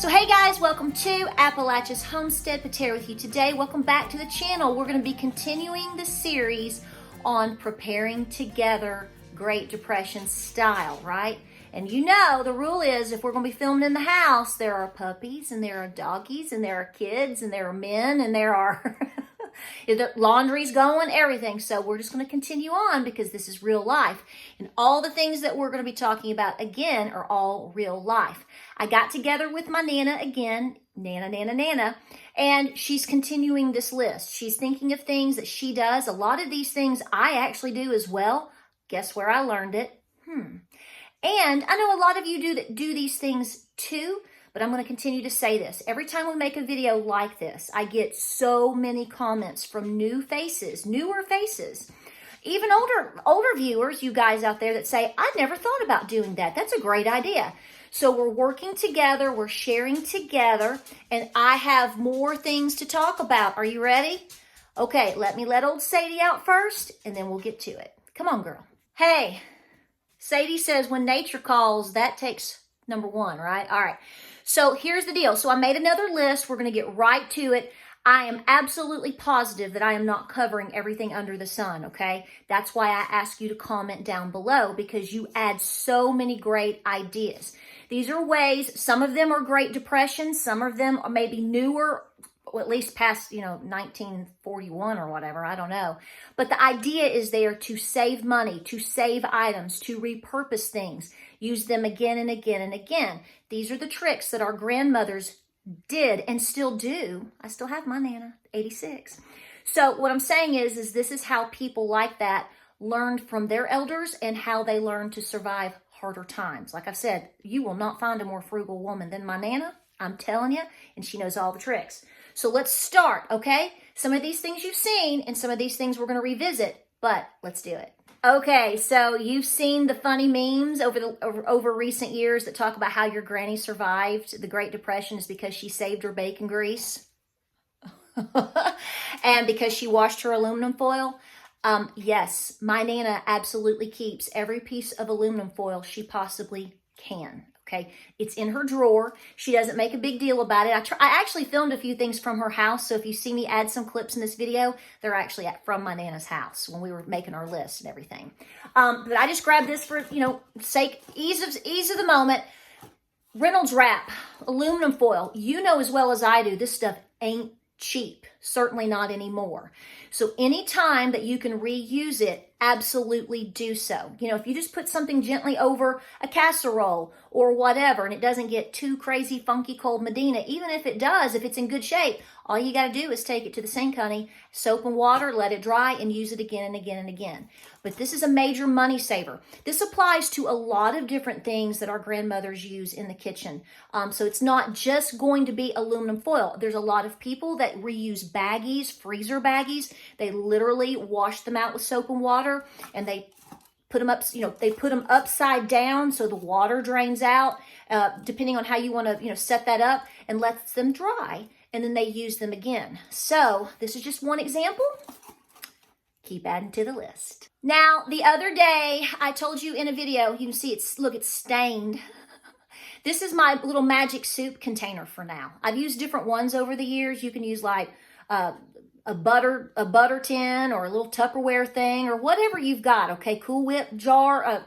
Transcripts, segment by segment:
So hey guys, welcome to Appalachia's Homestead. Patera with you today. Welcome back to the channel. We're going to be continuing the series on preparing together Great Depression style, right? And you know the rule is if we're going to be filming in the house, there are puppies and there are doggies and there are kids and there are men and there are laundry's going, everything. So we're just going to continue on because this is real life. And all the things that we're going to be talking about again are all real life. I got together with my Nana again, Nana, and she's continuing this list. She's thinking of things that she does. A lot of these things I actually do as well. Guess where I learned it? And I know a lot of you do these things too, but I'm going to continue to say this. Every time we make a video like this, I get so many comments from newer faces, even older viewers, you guys out there that say, I never thought about doing that. That's a great idea. So we're working together, we're sharing together, and I have more things to talk about. Are you ready? Okay, let me let old Sadie out first, and then we'll get to it. Come on, girl. Hey, Sadie says when nature calls, that takes number one, right? All right. So here's the deal. So I made another list. We're going to get right to it. I am absolutely positive that I am not covering everything under the sun, okay? That's why I ask you to comment down below because you add so many great ideas. These are ways, some of them are Great Depression, some of them are maybe newer, or at least past, 1941 or whatever, I don't know. But the idea is there to save money, to save items, to repurpose things, use them again and again and again. These are the tricks that our grandmothers did and still do. I still have my Nana, 86. So what I'm saying is this is how people like that learned from their elders and how they learned to survive harder times. Like I said, you will not find a more frugal woman than my Nana. I'm telling you, and she knows all the tricks. So let's start, okay? Some of these things you've seen and some of these things we're going to revisit, but let's do it. Okay, so you've seen the funny memes over recent years that talk about how your granny survived the Great Depression is because she saved her bacon grease and because she washed her aluminum foil. Yes, my Nana absolutely keeps every piece of aluminum foil she possibly can. Okay, it's in her drawer. She doesn't make a big deal about it. I actually filmed a few things from her house, so if you see me add some clips in this video, they're actually from my Nana's house when we were making our list and everything. But I just grabbed this for, sake, ease of the moment. Reynolds wrap, aluminum foil. You know as well as I do, this stuff ain't cheap. Certainly not anymore. So anytime that you can reuse it, absolutely do so. If you just put something gently over a casserole or whatever, and it doesn't get too crazy, funky, cold Medina, even if it does, if it's in good shape, all you got to do is take it to the sink, honey, soap and water, let it dry, and use it again and again and again. But this is a major money saver. This applies to a lot of different things that our grandmothers use in the kitchen. So it's not just going to be aluminum foil. There's a lot of people that reuse baggies, freezer baggies. They literally wash them out with soap and water, and they put them up, they put them upside down so the water drains out, depending on how you want to, set that up, and lets them dry, and then they use them again. So this is just one example. Keep adding to the list. Now, the other day, I told you in a video, you can see it's stained. This is my little magic soup container for now. I've used different ones over the years. You can use like a butter tin or a little Tupperware thing or whatever you've got, okay? Cool Whip jar.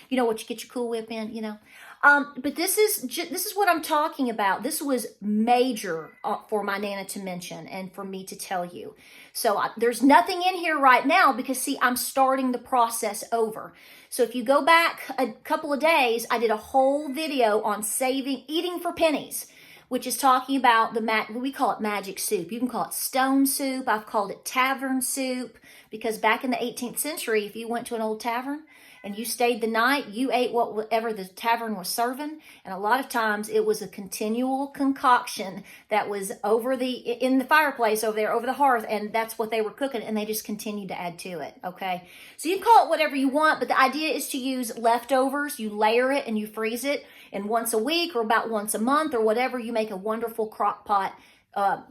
You know what you get your Cool Whip in, But this is what I'm talking about. This was major for my Nana to mention and for me to tell you. So there's nothing in here right now because, see, I'm starting the process over. So if you go back a couple of days, I did a whole video on eating for pennies, which is talking about we call it magic soup. You can call it stone soup. I've called it tavern soup because back in the 18th century, if you went to an old tavern and you stayed the night, you ate whatever the tavern was serving. And a lot of times it was a continual concoction that was in the fireplace over there, over the hearth. And that's what they were cooking. And they just continued to add to it. Okay. So you can call it whatever you want, but the idea is to use leftovers. You layer it and you freeze it. And once a week or about once a month or whatever, you make a wonderful crock pot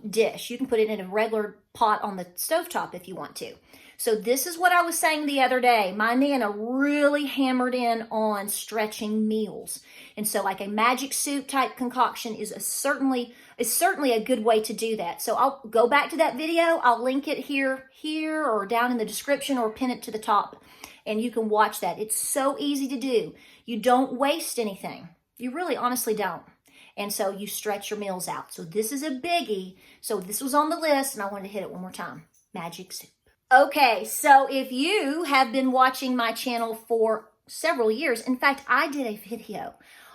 dish. You can put it in a regular pot on the stovetop if you want to. So this is what I was saying the other day. My Nana really hammered in on stretching meals. And so like a magic soup type concoction is certainly a good way to do that. So I'll go back to that video. I'll link it here or down in the description or pin it to the top. And you can watch that. It's so easy to do. You don't waste anything. You really honestly don't. And so you stretch your meals out. So this is a biggie. So this was on the list and I wanted to hit it one more time. Magic soup. Okay, so if you have been watching my channel for several years, in fact, I did a video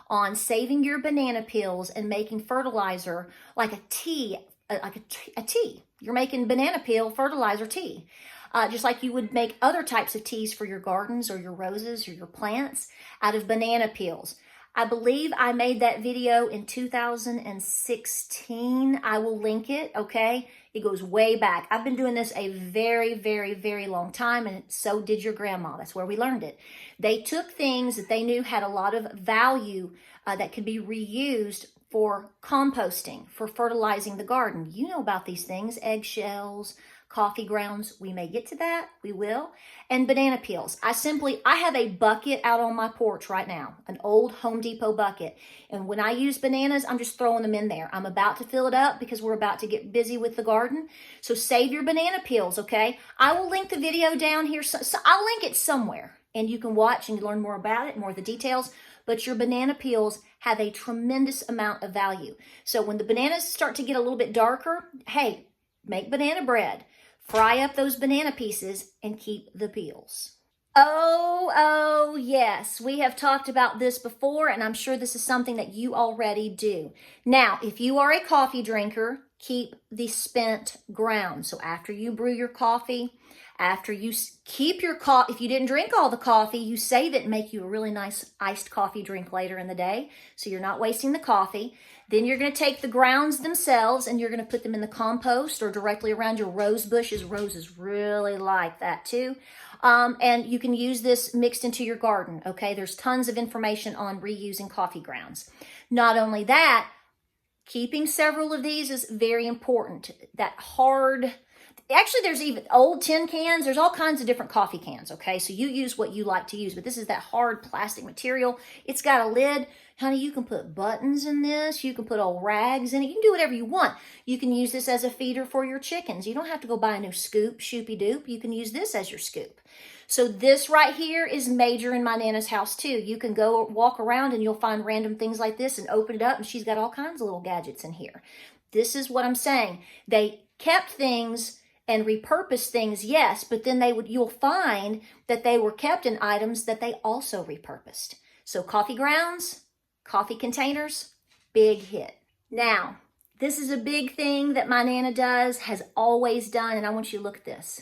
on saving your banana peels and making fertilizer like a tea, a tea. You're making banana peel fertilizer tea. Just like you would make other types of teas for your gardens or your roses or your plants out of banana peels. I believe I made that video in 2016. I will link it, okay? It goes way back. I've been doing this a very, very, very long time, and so did your grandma. That's where we learned it. They took things that they knew had a lot of value that could be reused for composting, for fertilizing the garden. You know about these things, eggshells, coffee grounds. We may get to that. We will. And banana peels. I have a bucket out on my porch right now, an old Home Depot bucket. And when I use bananas, I'm just throwing them in there. I'm about to fill it up because we're about to get busy with the garden. So save your banana peels, okay? I will link the video down here. So I'll link it somewhere and you can watch and learn more about it, more of the details. But your banana peels have a tremendous amount of value. So when the bananas start to get a little bit darker, hey, make banana bread. Fry up those banana pieces and keep the peels. Oh, yes. We have talked about this before, and I'm sure this is something that you already do. Now, if you are a coffee drinker, keep the spent grounds. So after you brew your coffee, after you keep your coffee, if you didn't drink all the coffee, you save it and make you a really nice iced coffee drink later in the day. So you're not wasting the coffee. Then you're going to take the grounds themselves and you're going to put them in the compost or directly around your rose bushes. Roses really like that too. And you can use this mixed into your garden, okay? There's tons of information on reusing coffee grounds. Not only that, keeping several of these is very important. Actually, there's even old tin cans. There's all kinds of different coffee cans, okay? So you use what you like to use, but this is that hard plastic material. It's got a lid. Honey, you can put buttons in this. You can put old rags in it. You can do whatever you want. You can use this as a feeder for your chickens. You don't have to go buy a new scoop, shoopy-doop. You can use this as your scoop. So this right here is major in my Nana's house too. You can go walk around and you'll find random things like this and open it up, and she's got all kinds of little gadgets in here. This is what I'm saying. They kept things and repurpose things, yes, but then you'll find that they were kept in items that they also repurposed. So coffee grounds, coffee containers, big hit. Now, this is a big thing that my Nana has always done, and I want you to look at this.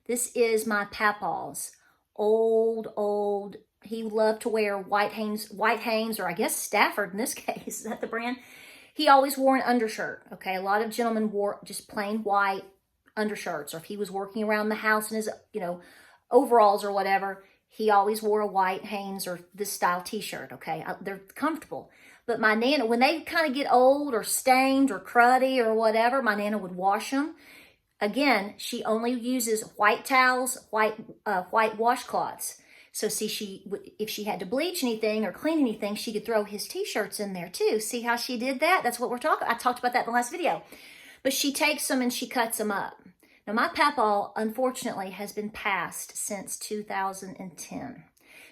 This is my papaw's old, he loved to wear white Hanes, or I guess Stafford in this case, is that the brand? He always wore an undershirt, okay? A lot of gentlemen wore just plain white undershirts, or if he was working around the house in his, overalls or whatever, he always wore a white Hanes or this style t-shirt, okay? They're comfortable. But my Nana, when they kind of get old or stained or cruddy or whatever, my Nana would wash them. Again, she only uses white towels, white washcloths. So see, if she had to bleach anything or clean anything, she could throw his t-shirts in there too. See how she did that? That's what we're talking. I talked about that in the last video. But she takes them and she cuts them up. Now, my papaw, unfortunately, has been passed since 2010.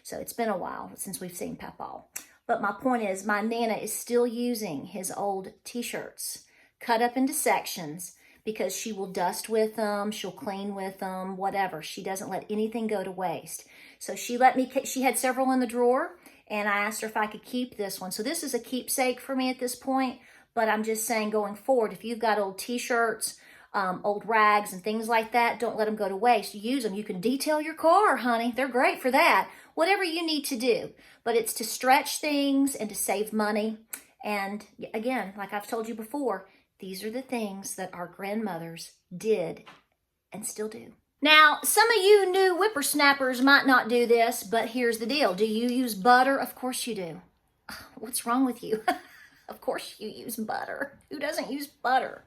So it's been a while since we've seen papaw. But my point is, my Nana is still using his old t-shirts, cut up into sections, because she will dust with them, she'll clean with them, whatever. She doesn't let anything go to waste. So she had several in the drawer, and I asked her if I could keep this one. So this is a keepsake for me at this point. But I'm just saying, going forward, if you've got old t-shirts, old rags and things like that, don't let them go to waste. Use them. You can detail your car, honey. They're great for that. Whatever you need to do. But it's to stretch things and to save money. And again, like I've told you before, these are the things that our grandmothers did and still do. Now, some of you new whippersnappers might not do this, but here's the deal. Do you use butter? Of course you do. What's wrong with you? Of course you use butter. Who doesn't use butter?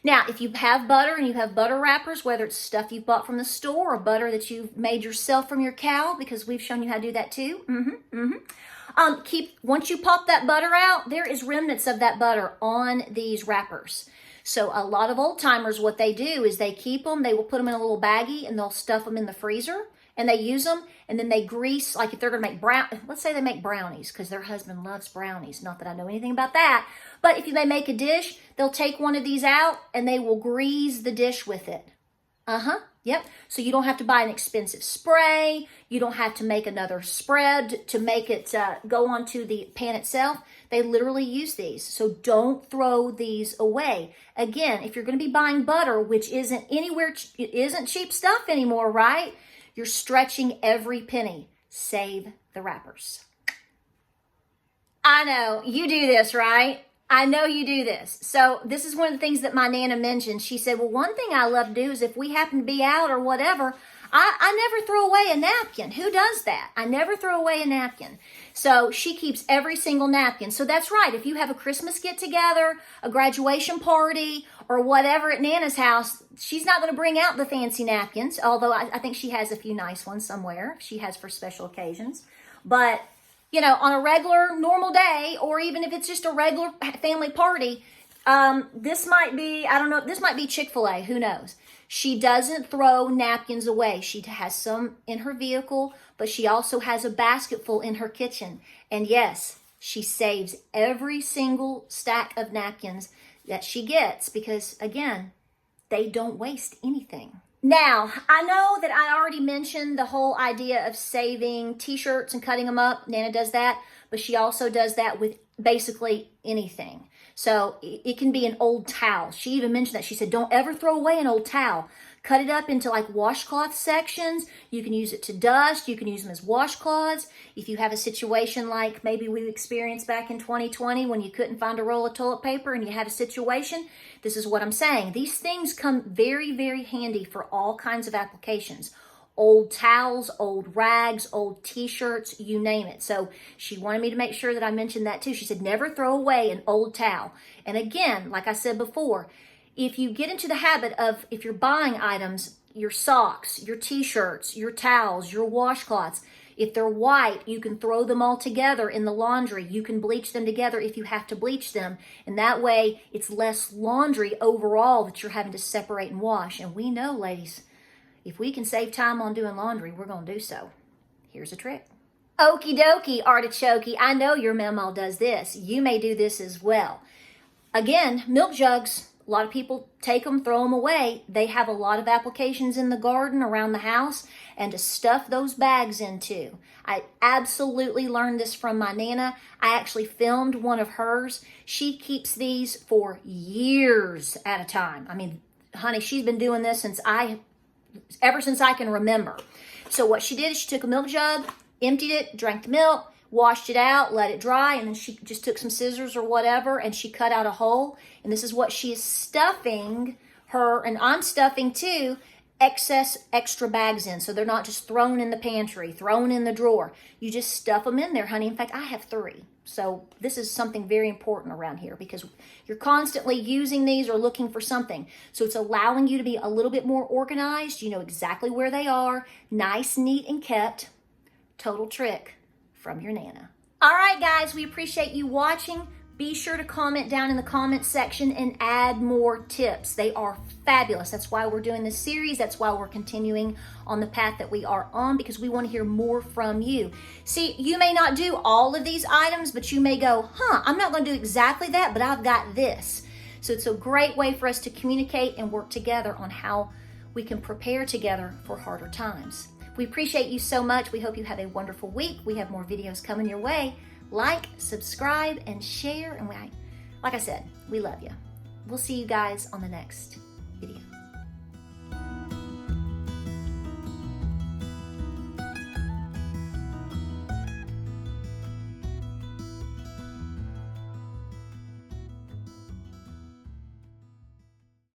Now, if you have butter and you have butter wrappers, whether it's stuff you've bought from the store or butter that you've made yourself from your cow, because we've shown you how to do that too. Once you pop that butter out, there is remnants of that butter on these wrappers. So a lot of old timers, what they do is they keep them, they will put them in a little baggie and they'll stuff them in the freezer and they use them and then they grease, like if they're gonna make let's say they make brownies because their husband loves brownies. Not that I know anything about that, but if they make a dish, they'll take one of these out and they will grease the dish with it. Yep. So you don't have to buy an expensive spray. You don't have to make another spread to make it go onto the pan itself. They literally use these. So don't throw these away. Again, if you're going to be buying butter, which isn't anywhere, it isn't cheap stuff anymore, right? You're stretching every penny. Save the wrappers. I know you do this, right? I know you do this. So this is one of the things that my Nana mentioned. She said, well, one thing I love to do is if we happen to be out or whatever, I never throw away a napkin. Who does that? I never throw away a napkin. So she keeps every single napkin. So that's right. If you have a Christmas get together, a graduation party, or whatever at Nana's house, she's not going to bring out the fancy napkins, although I think she has a few nice ones somewhere she has for special occasions. But you know, on a regular, normal day, or even if it's just a regular family party, this might be, I don't know, this might be Chick-fil-A, who knows? She doesn't throw napkins away. She has some in her vehicle, but she also has a basket full in her kitchen. And yes, she saves every single stack of napkins that she gets because, again, they don't waste anything. Now, I know that I already mentioned the whole idea of saving t-shirts and cutting them up. Nana does that, but she also does that with basically anything. So it can be an old towel. She even mentioned that. She said, don't ever throw away an old towel. Cut it up into like washcloth sections. You can use it to dust. You can use them as washcloths. If you have a situation like maybe we experienced back in 2020 when you couldn't find a roll of toilet paper and you had a situation, this is what I'm saying. These things come very, very handy for all kinds of applications. Old towels, old rags, old t-shirts, you name it. So she wanted me to make sure that I mentioned that too. She said, never throw away an old towel. And again, like I said before, if you get into the habit of, if you're buying items, your socks, your t-shirts, your towels, your washcloths, if they're white, you can throw them all together in the laundry. You can bleach them together if you have to bleach them. And that way, it's less laundry overall that you're having to separate and wash. And we know, ladies, if we can save time on doing laundry, we're going to do so. Here's a trick. Okie dokie, artichoke. I know your mama does this. You may do this as well. Again, milk jugs. A lot of people take them, throw them away. They have a lot of applications in the garden, around the house, and to stuff those bags into. I absolutely learned this from my Nana. I actually filmed one of hers. She keeps these for years at a time. I mean, honey, she's been doing this ever since I can remember. So what she did is she took a milk jug, emptied it, drank the milk, washed it out, let it dry, and then she just took some scissors or whatever and she cut out a hole. And this is what she is stuffing her, and I'm stuffing too, extra bags in. So they're not just thrown in the pantry, thrown in the drawer. You just stuff them in there, honey. In fact, I have 3. So this is something very important around here because you're constantly using these or looking for something. So it's allowing you to be a little bit more organized. You know exactly where they are, nice, neat, and kept. Total trick from your Nana. All right, guys, we appreciate you watching. Be sure to comment down in the comment section and add more tips. They are fabulous. That's why we're doing this series. That's why we're continuing on the path that we are on, because we want to hear more from you. See, you may not do all of these items, but you may go, I'm not going to do exactly that, but I've got this. So it's a great way for us to communicate and work together on how we can prepare together for harder times. We appreciate you so much. We hope you have a wonderful week. We have more videos coming your way. Like, subscribe, and share. And like I said, we love you. We'll see you guys on the next video.